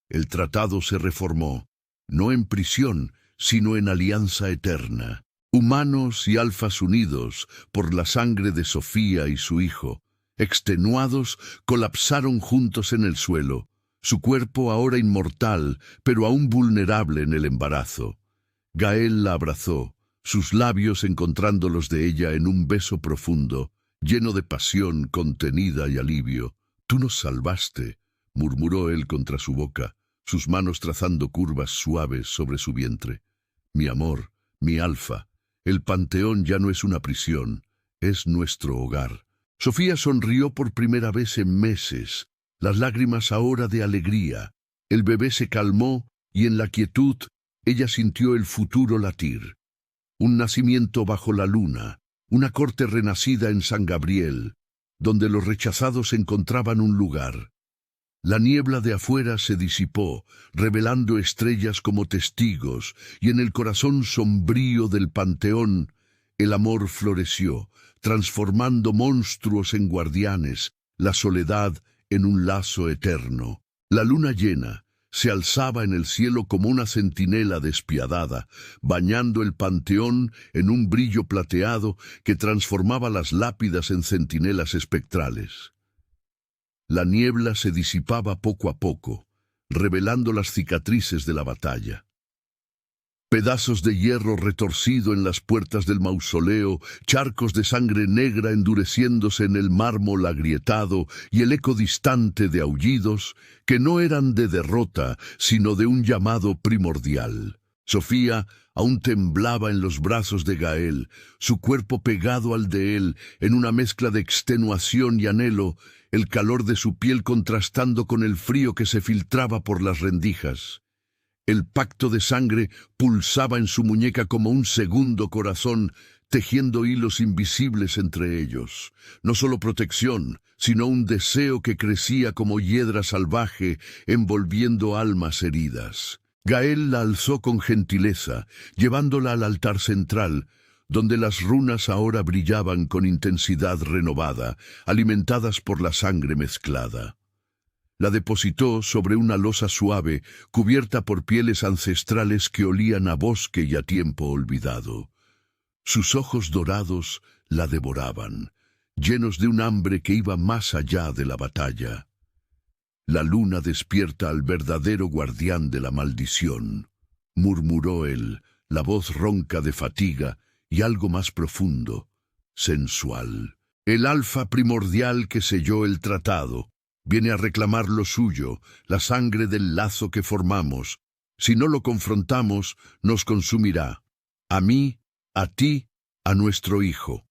El tratado se reformó, no en prisión, sino en alianza eterna. Humanos y alfas unidos por la sangre de Sofía y su hijo, extenuados, colapsaron juntos en el suelo, su cuerpo ahora inmortal, pero aún vulnerable en el embarazo. Gael la abrazó, sus labios encontrando los de ella en un beso profundo, lleno de pasión contenida y alivio. «Tú nos salvaste», murmuró él contra su boca, sus manos trazando curvas suaves sobre su vientre. Mi amor, mi alfa, el panteón ya no es una prisión, es nuestro hogar. Sofía sonrió por primera vez en meses, las lágrimas ahora de alegría. El bebé se calmó y en la quietud ella sintió el futuro latir. Un nacimiento bajo la luna, una corte renacida en San Gabriel, donde los rechazados encontraban un lugar. La niebla de afuera se disipó, revelando estrellas como testigos, y en el corazón sombrío del panteón el amor floreció, transformando monstruos en guardianes, la soledad en un lazo eterno. La luna llena se alzaba en el cielo como una centinela despiadada, bañando el panteón en un brillo plateado que transformaba las lápidas en centinelas espectrales. La niebla se disipaba poco a poco, revelando las cicatrices de la batalla. Pedazos de hierro retorcido en las puertas del mausoleo, charcos de sangre negra endureciéndose en el mármol agrietado y el eco distante de aullidos que no eran de derrota, sino de un llamado primordial. Sofía aún temblaba en los brazos de Gael, su cuerpo pegado al de él, en una mezcla de extenuación y anhelo, el calor de su piel contrastando con el frío que se filtraba por las rendijas. El pacto de sangre pulsaba en su muñeca como un segundo corazón, tejiendo hilos invisibles entre ellos. No solo protección, sino un deseo que crecía como hiedra salvaje, envolviendo almas heridas. Gael la alzó con gentileza, llevándola al altar central, donde las runas ahora brillaban con intensidad renovada, alimentadas por la sangre mezclada. La depositó sobre una losa suave, cubierta por pieles ancestrales que olían a bosque y a tiempo olvidado. Sus ojos dorados la devoraban, llenos de un hambre que iba más allá de la batalla. La luna despierta al verdadero guardián de la maldición, murmuró él, la voz ronca de fatiga y algo más profundo, sensual. El alfa primordial que selló el tratado viene a reclamar lo suyo, la sangre del lazo que formamos. Si no lo confrontamos, nos consumirá. A mí, a ti, a nuestro hijo.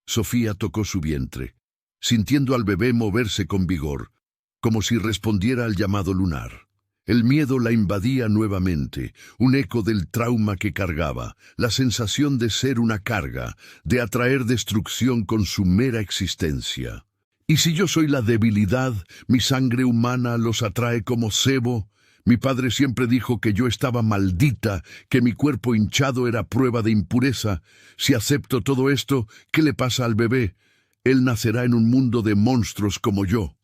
Sofía tocó su vientre, sintiendo al bebé moverse con vigor, como si respondiera al llamado lunar. El miedo la invadía nuevamente, un eco del trauma que cargaba, la sensación de ser una carga, de atraer destrucción con su mera existencia. ¿Y si yo soy la debilidad, mi sangre humana los atrae como cebo? Mi padre siempre dijo que yo estaba maldita, que mi cuerpo hinchado era prueba de impureza. Si acepto todo esto, ¿qué le pasa al bebé? Él nacerá en un mundo de monstruos como yo.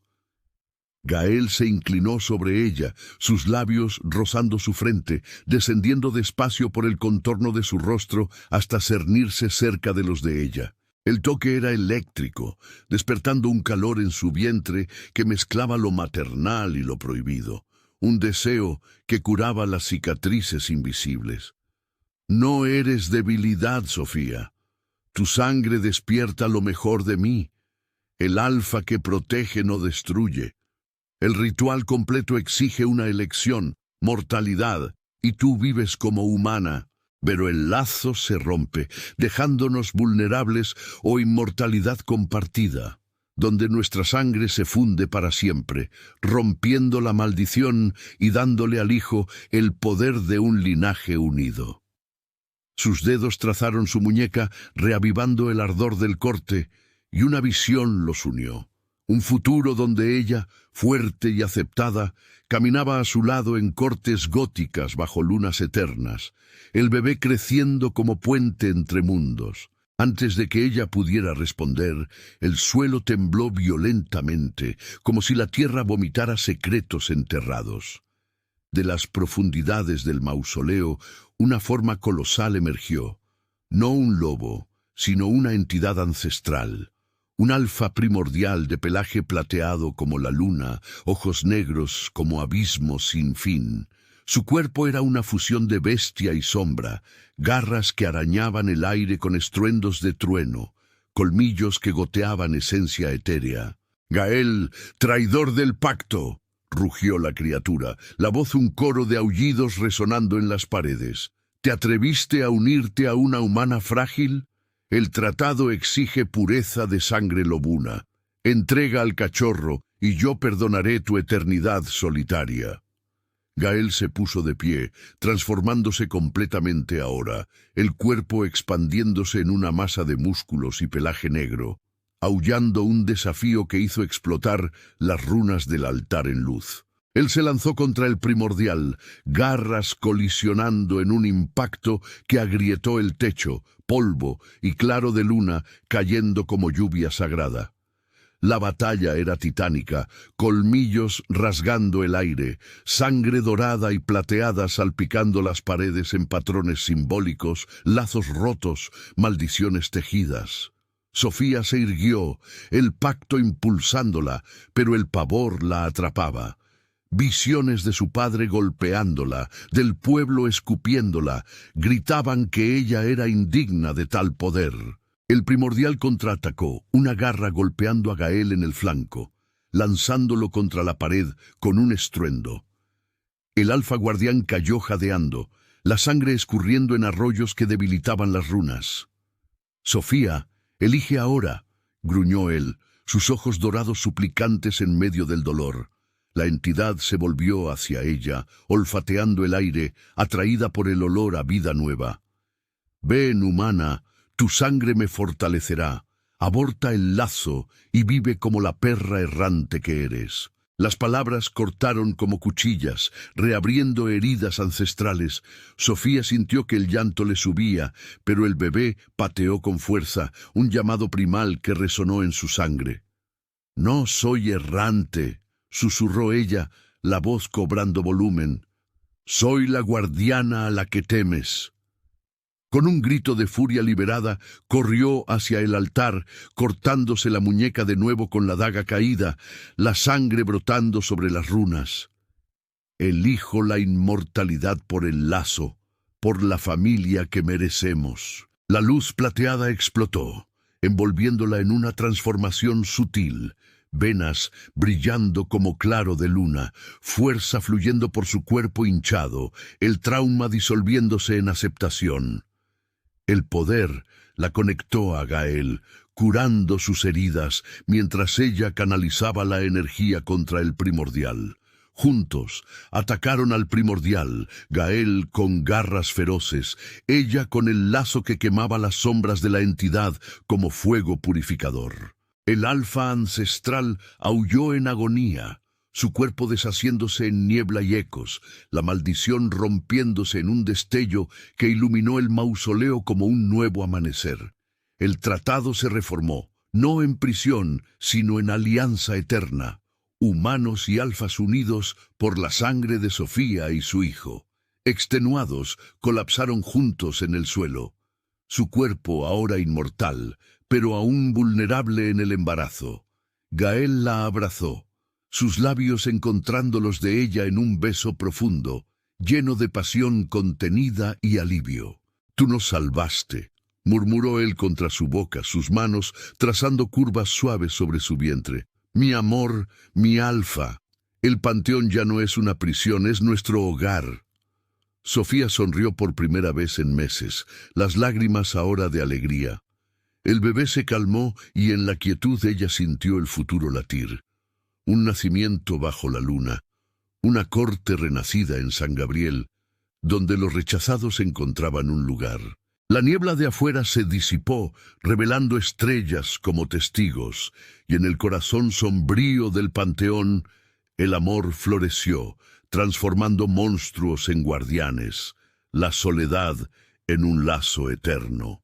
Gael se inclinó sobre ella, sus labios rozando su frente, descendiendo despacio por el contorno de su rostro hasta cernirse cerca de los de ella. El toque era eléctrico, despertando un calor en su vientre que mezclaba lo maternal y lo prohibido, un deseo que curaba las cicatrices invisibles. No eres debilidad, Sofía. Tu sangre despierta lo mejor de mí. El alfa que protege no destruye. El ritual completo exige una elección, mortalidad, y tú vives como humana. Pero el lazo se rompe, dejándonos vulnerables o inmortalidad compartida, donde nuestra sangre se funde para siempre, rompiendo la maldición y dándole al hijo el poder de un linaje unido. Sus dedos trazaron su muñeca, reavivando el ardor del corte, y una visión los unió. Un futuro donde ella, fuerte y aceptada, caminaba a su lado en cortes góticas bajo lunas eternas, el bebé creciendo como puente entre mundos. Antes de que ella pudiera responder, el suelo tembló violentamente, como si la tierra vomitara secretos enterrados. De las profundidades del mausoleo, una forma colosal emergió, no un lobo, sino una entidad ancestral. Un alfa primordial de pelaje plateado como la luna, ojos negros como abismos sin fin. Su cuerpo era una fusión de bestia y sombra, garras que arañaban el aire con estruendos de trueno, colmillos que goteaban esencia etérea. «Gael, traidor del pacto», rugió la criatura, la voz un coro de aullidos resonando en las paredes. ¿Te atreviste a unirte a una humana frágil? El tratado exige pureza de sangre lobuna. Entrega al cachorro y yo perdonaré tu eternidad solitaria. Gael se puso de pie, transformándose completamente ahora, el cuerpo expandiéndose en una masa de músculos y pelaje negro, aullando un desafío que hizo explotar las runas del altar en luz. Él se lanzó contra el primordial, garras colisionando en un impacto que agrietó el techo, polvo y claro de luna cayendo como lluvia sagrada. La batalla era titánica, colmillos rasgando el aire, sangre dorada y plateada salpicando las paredes en patrones simbólicos, lazos rotos, maldiciones tejidas. Sofía se irguió, el pacto impulsándola, pero el pavor la atrapaba. Visiones de su padre golpeándola, del pueblo escupiéndola, gritaban que ella era indigna de tal poder. El primordial contraatacó, una garra golpeando a Gael en el flanco, lanzándolo contra la pared con un estruendo. El alfa guardián cayó jadeando, la sangre escurriendo en arroyos que debilitaban las runas. «Sofía, elige ahora», gruñó él, sus ojos dorados suplicantes en medio del dolor. La entidad se volvió hacia ella, olfateando el aire, atraída por el olor a vida nueva. «Ven, humana, tu sangre me fortalecerá. Aborta el lazo y vive como la perra errante que eres». Las palabras cortaron como cuchillas, reabriendo heridas ancestrales. Sofía sintió que el llanto le subía, pero el bebé pateó con fuerza, un llamado primal que resonó en su sangre. «No soy errante», susurró ella, la voz cobrando volumen. «Soy la guardiana a la que temes». Con un grito de furia liberada, corrió hacia el altar, cortándose la muñeca de nuevo con la daga caída, la sangre brotando sobre las runas. «Elijo la inmortalidad por el lazo, por la familia que merecemos». La luz plateada explotó, envolviéndola en una transformación sutil, venas brillando como claro de luna, fuerza fluyendo por su cuerpo hinchado, el trauma disolviéndose en aceptación. El poder la conectó a Gael, curando sus heridas mientras ella canalizaba la energía contra el primordial. Juntos atacaron al primordial, Gael con garras feroces, ella con el lazo que quemaba las sombras de la entidad como fuego purificador. El alfa ancestral aulló en agonía, su cuerpo deshaciéndose en niebla y ecos, la maldición rompiéndose en un destello que iluminó el mausoleo como un nuevo amanecer. El tratado se reformó, no en prisión, sino en alianza eterna. Humanos y alfas unidos por la sangre de Sofía y su hijo. Extenuados, colapsaron juntos en el suelo. Su cuerpo ahora inmortal, pero aún vulnerable en el embarazo. Gael la abrazó, sus labios encontrando los de ella en un beso profundo, lleno de pasión contenida y alivio. «Tú nos salvaste», murmuró él contra su boca, sus manos trazando curvas suaves sobre su vientre. «Mi amor, mi alfa. El panteón ya no es una prisión, es nuestro hogar». Sofía sonrió por primera vez en meses, las lágrimas ahora de alegría. El bebé se calmó y en la quietud ella sintió el futuro latir. Un nacimiento bajo la luna, una corte renacida en San Gabriel, donde los rechazados encontraban un lugar. La niebla de afuera se disipó, revelando estrellas como testigos, y en el corazón sombrío del panteón, el amor floreció, transformando monstruos en guardianes, la soledad en un lazo eterno.